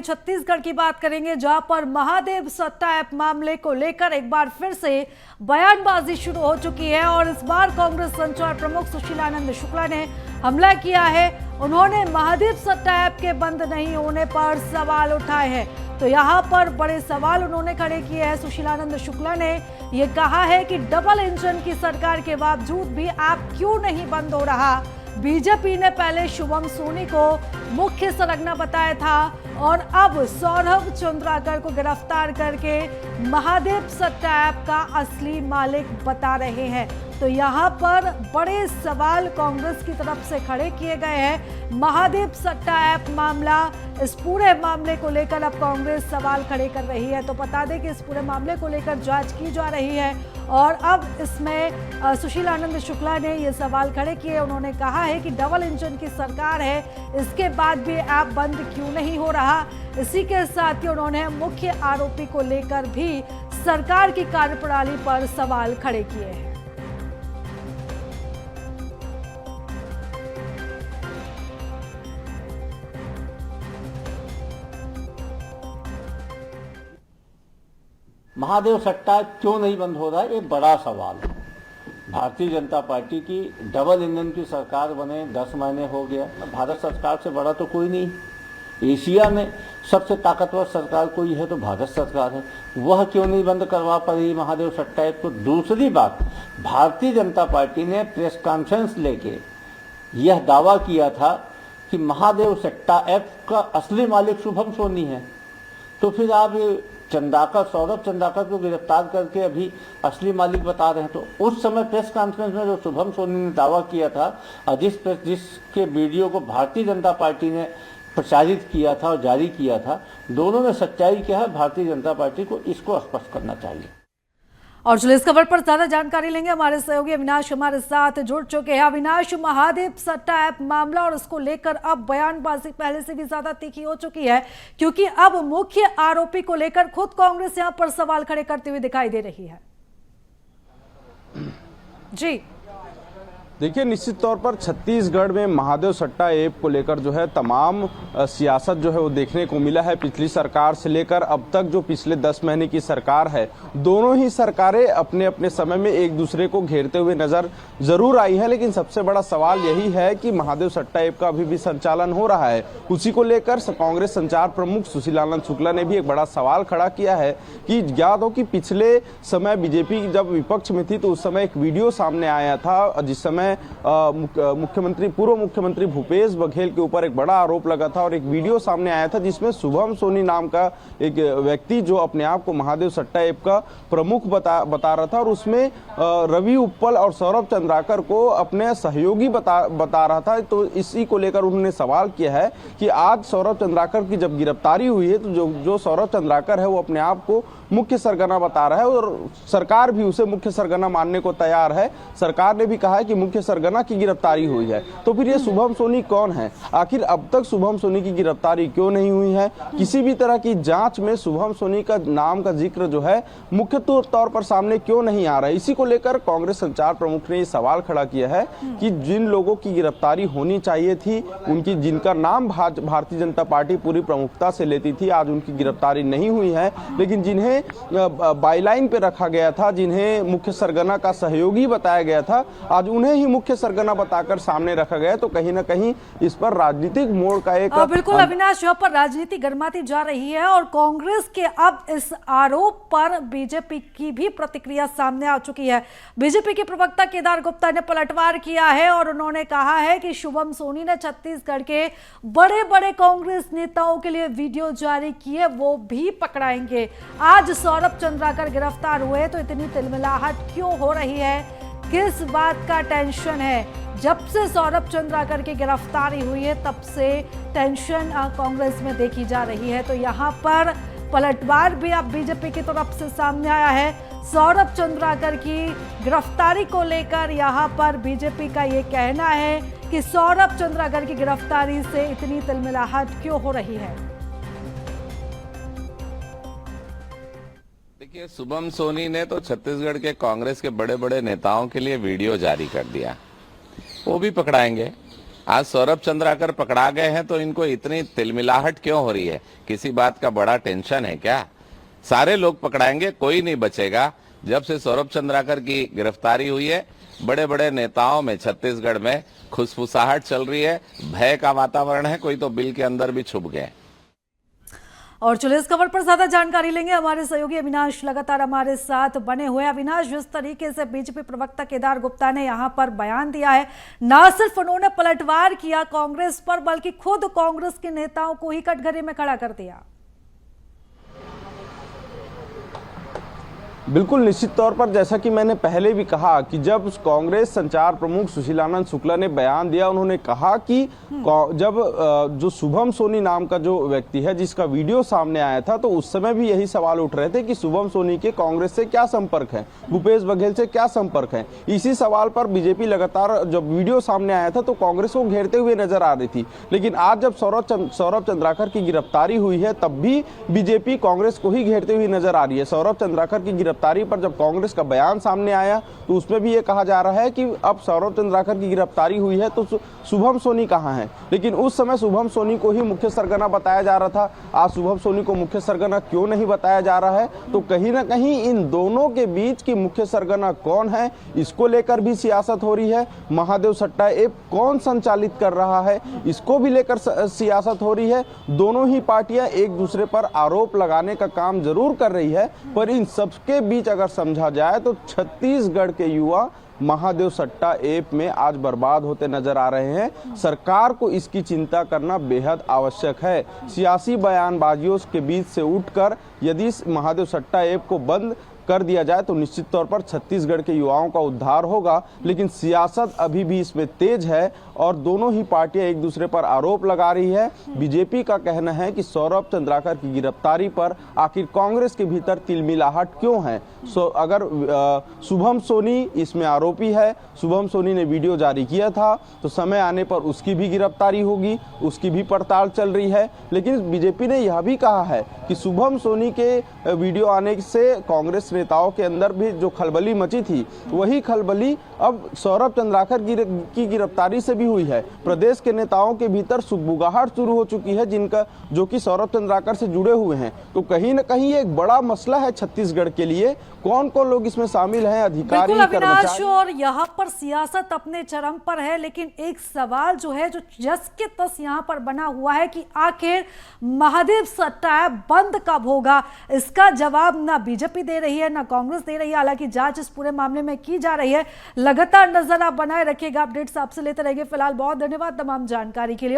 छत्तीसगढ़ की बात करेंगे, जहां पर महादेव सट्टा ऐप मामले को लेकर एक बार फिर से बयानबाजी शुरू हो चुकी है और इस बार कांग्रेस संचार प्रमुख सुशीलानंद शुक्ला ने हमला किया है। उन्होंने महादेव सट्टा ऐप के बंद नहीं होने पर सवाल उठाए हैं। तो यहां पर बड़े सवाल उन्होंने खड़े किए हैं। सुशीलानंद शुक्ला ने यह कहा है कि डबल इंजन की सरकार के बावजूद भी ऐप क्यों नहीं बंद हो रहा। बीजेपी ने पहले शुभम सोनी को मुख्य सरगना बताया था और अब सौरभ चंद्राकर को गिरफ्तार करके महादेव सट्टा ऐप का असली मालिक बता रहे हैं। तो यहां पर बड़े सवाल कांग्रेस की तरफ से खड़े किए गए हैं। महादेव सट्टा ऐप मामला, इस पूरे मामले को लेकर अब कांग्रेस सवाल खड़े कर रही है। तो बता दें कि इस पूरे मामले को लेकर जांच की जा रही है और अब इसमें सुशीलानंद शुक्ला ने ये सवाल खड़े किए। उन्होंने कहा है कि डबल इंजन की सरकार है, इसके बाद भी ऐप बंद क्यों नहीं हो रहा। इसी के साथ ही उन्होंने मुख्य आरोपी को लेकर भी सरकार की कार्यप्रणाली पर सवाल खड़े किए हैं। महादेव सट्टा क्यों नहीं बंद हो रहा है, ये बड़ा सवाल है। भारतीय जनता पार्टी की डबल इंजन की सरकार बने 10 महीने हो गया। भारत सरकार से बड़ा तो कोई नहीं। एशिया में सबसे ताकतवर सरकार कोई है तो भारत सरकार है। वह क्यों नहीं बंद करवा पाई महादेव सट्टा ऐप को। दूसरी बात, भारतीय जनता पार्टी ने प्रेस कॉन्फ्रेंस लेके यह दावा किया था कि महादेव सट्टा ऐप का असली मालिक शुभम सोनी है। तो फिर आप सौरभ चंद्राकर को गिरफ्तार करके अभी असली मालिक बता रहे हैं। तो उस समय प्रेस कॉन्फ्रेंस में जो शुभम सोनी ने दावा किया था और जिसके वीडियो को भारतीय जनता पार्टी ने प्रचारित किया था और जारी किया था, दोनों में सच्चाई क्या है, भारतीय जनता पार्टी को इसको स्पष्ट करना चाहिए। और चलिए इस खबर पर ज्यादा जानकारी लेंगे, हमारे सहयोगी अविनाश हमारे साथ जुड़ चुके हैं। अविनाश, महादेव सट्टा ऐप मामला और इसको लेकर अब बयानबाजी पहले से भी ज्यादा तीखी हो चुकी है, क्योंकि अब मुख्य आरोपी को लेकर खुद कांग्रेस यहां पर सवाल खड़े करते हुए दिखाई दे रही है। जी देखिए, निश्चित तौर पर छत्तीसगढ़ में महादेव सट्टा ऐप को लेकर जो है तमाम सियासत जो है वो देखने को मिला है। पिछली सरकार से लेकर अब तक जो पिछले 10 महीने की सरकार है, दोनों ही सरकारें अपने अपने समय में एक दूसरे को घेरते हुए नजर जरूर आई है। लेकिन सबसे बड़ा सवाल यही है कि महादेव सट्टा ऐप का अभी भी संचालन हो रहा है। उसी को लेकर कांग्रेस संचार प्रमुख सुशीलानंद शुक्ला ने भी एक बड़ा सवाल खड़ा किया है कि याद हो कि पिछले समय बीजेपी जब विपक्ष में थी तो उस समय एक वीडियो सामने आया था जिस समय पूर्व मुख्यमंत्री भूपेश बघेल के ऊपर एक बड़ा आरोप लगा था और एक वीडियो सामने आया था जिसमें शुभम सोनी नाम का एक व्यक्ति जो अपने आप को महादेव सट्टा ऐप का प्रमुख बता रहा था और उसमें रवि उप्पल और सौरभ चंद्राकर को अपने सहयोगी बता रहा था। तो इसी को लेकर उन्होंने सवाल किया है कि आज सौरभ चंद्राकर की जब गिरफ्तारी हुई है तो जो सौरभ चंद्राकर है वो अपने आप को मुख्य सरगना बता रहा है और सरकार भी उसे मुख्य सरगना मानने को तैयार है। सरकार ने भी कहा है कि मुख्य सरगना की गिरफ्तारी हुई है। तो फिर ये शुभम सोनी कौन है? आखिर अब तक शुभम सोनी की गिरफ्तारी क्यों नहीं हुई है? किसी भी तरह की जांच में शुभम सोनी का नाम का जिक्र जो है मुख्य तौर पर सामने क्यों नहीं आ रहा है? इसी को लेकर कांग्रेस संचार प्रमुख ने ये सवाल खड़ा किया है कि जिन लोगों की गिरफ्तारी होनी चाहिए थी, उनकी जिनका नाम भारतीय जनता पार्टी पूरी प्रमुखता से लेती थी, आज उनकी गिरफ्तारी नहीं हुई है। लेकिन जिन्हें बाईलाइन पे रखा गया था, जिन्हें मुख्य सरगना का सहयोगी बताया गया था, आज उन्हें ही मुख्य सरगना बताकर सामने रखा गया। तो कहीं ना कहीं इस पर राजनीतिक मोड़ का एक बिल्कुल अविनाश, यहाँ पर राजनीति गर्माती जा रही है और कांग्रेस के अब इस आरोप पर बीजेपी की भी प्रतिक्रिया सामने आ चुकी है। बीजेपी के प्रवक्ता केदार गुप्ता ने पलटवार किया है और उन्होंने कहा है कि शुभम सोनी ने छत्तीसगढ़ के बड़े बड़े कांग्रेस नेताओं के लिए वीडियो जारी किए, वो भी पकड़ाएंगे। आज सौरभ चंद्राकर गिरफ्तार हुए तो इतनी तिलमिलाहट क्यों हो रही है, किस बात का टेंशन है? जब से सौरभ चंद्राकर की गिरफ्तारी हुई है तब से टेंशन कांग्रेस में देखी जा रही है। तो यहाँ पर पलटवार भी अब बीजेपी की तरफ से सामने आया है। सौरभ चंद्राकर की गिरफ्तारी को लेकर यहाँ पर बीजेपी का ये कहना है कि सौरभ चंद्राकर की गिरफ्तारी से इतनी तिलमिलाहट क्यों हो रही है। देखिए, शुभम सोनी ने तो छत्तीसगढ़ के कांग्रेस के बड़े बड़े नेताओं के लिए वीडियो जारी कर दिया, वो भी पकड़ाएंगे। आज सौरभ चंद्राकर पकड़ा गए हैं तो इनको इतनी तिलमिलाहट क्यों हो रही है? किसी बात का बड़ा टेंशन है क्या? सारे लोग पकड़ाएंगे, कोई नहीं बचेगा। जब से सौरभ चंद्राकर की गिरफ्तारी हुई है, बड़े बड़े नेताओं में छत्तीसगढ़ में खुसफुसाहट चल रही है, भय का वातावरण है, कोई तो बिल के अंदर भी छुप गए। और चलिए इस खबर पर ज्यादा जानकारी लेंगे, हमारे सहयोगी अविनाश लगातार हमारे साथ बने हुए। अविनाश, जिस तरीके से बीजेपी प्रवक्ता केदार गुप्ता ने यहां पर बयान दिया है, न सिर्फ उन्होंने पलटवार किया कांग्रेस पर, बल्कि खुद कांग्रेस के नेताओं को ही कटघरे में खड़ा कर दिया। बिल्कुल, निश्चित तौर पर जैसा कि मैंने पहले भी कहा कि जब कांग्रेस संचार प्रमुख सुशीलानंद शुक्ला ने बयान दिया, उन्होंने कहा कि जब जो शुभम सोनी नाम का जो व्यक्ति है जिसका वीडियो सामने आया था, तो उस समय भी यही सवाल उठ रहे थे कि शुभम सोनी के कांग्रेस से क्या संपर्क है, भूपेश बघेल से क्या संपर्क है। इसी सवाल पर बीजेपी लगातार जब वीडियो सामने आया था तो कांग्रेस को घेरते हुए नजर आ रही थी। लेकिन आज जब सौरभ चंद्राकर की गिरफ्तारी हुई है, तब भी बीजेपी कांग्रेस को ही घेरते हुए नजर आ रही है। सौरभ चंद्राकर की गिरफ्तारी पर जब कांग्रेस का बयान सामने आया तो उसमें भी ये कहा जा रहा है कि अब सौरभ चंद्राकर की गिरफ्तारी हुई है तो शुभम सोनी कहां है। लेकिन उस समय शुभम सोनी को ही मुख्य सरगना बताया जा रहा था। आज शुभम सोनी को मुख्य सरगना क्यों नहीं बताया जा रहा है? तो कहीं ना कहीं इन दोनों के बीच की मुख्य सरगना कौन है, इसको लेकर भी सियासत हो रही है। महादेव सट्टा ऐप कौन संचालित कर रहा है, इसको भी लेकर सियासत हो रही है। दोनों ही पार्टियां एक दूसरे पर आरोप लगाने का काम जरूर कर रही है, पर इन सबके बीच अगर समझा जाए तो छत्तीसगढ़ के युवा महादेव सट्टा ऐप में आज बर्बाद होते नजर आ रहे हैं। सरकार को इसकी चिंता करना बेहद आवश्यक है। सियासी बयानबाजियों के बीच से उठकर यदि महादेव सट्टा ऐप को बंद कर दिया जाए तो निश्चित तौर पर छत्तीसगढ़ के युवाओं का उद्धार होगा। लेकिन सियासत अभी भी इसमें तेज है और दोनों ही पार्टियां एक दूसरे पर आरोप लगा रही है। बीजेपी का कहना है कि सौरभ चंद्राकर की गिरफ्तारी पर आखिर कांग्रेस के भीतर तिलमिलाहट क्यों है। अगर शुभम सोनी इसमें आरोपी है, शुभम सोनी ने वीडियो जारी किया था, तो समय आने पर उसकी भी गिरफ्तारी होगी, उसकी भी पड़ताल चल रही है। लेकिन बीजेपी ने यह भी कहा है कि शुभम सोनी के वीडियो आने से कांग्रेस नेताओं के अंदर भी जो खलबली मची थी, वही खलबली अब सौरभ चंद्राकर की गिरफ्तारी से भी हुई है। प्रदेश के नेताओं के भीतर सुगबुगाहट शुरू हो चुकी है, जिनका जो कि सौरभ चंद्राकर से जुड़े हुए हैं। तो कहीं ना कहीं एक बड़ा मसला है छत्तीसगढ़ के लिए। कौन कौन लोग इसमें शामिल हैं, अधिकारी, कर्मचारी। और यहाँ पर सियासत अपने चरम पर है, लेकिन एक सवाल जो है, जो जस के तस यहाँ पर बना हुआ है कि आखिर महादेव सट्टा ऐप बंद कब होगा। इसका जवाब ना बीजेपी दे रही है, ना कांग्रेस दे रही है। हालांकि जांच इस पूरे मामले में की जा रही है। लगातार नजर आप बनाए रखिएगा, अपडेट्स आपसे लेते रहेंगे। फिलहाल बहुत धन्यवाद तमाम जानकारी के लिए।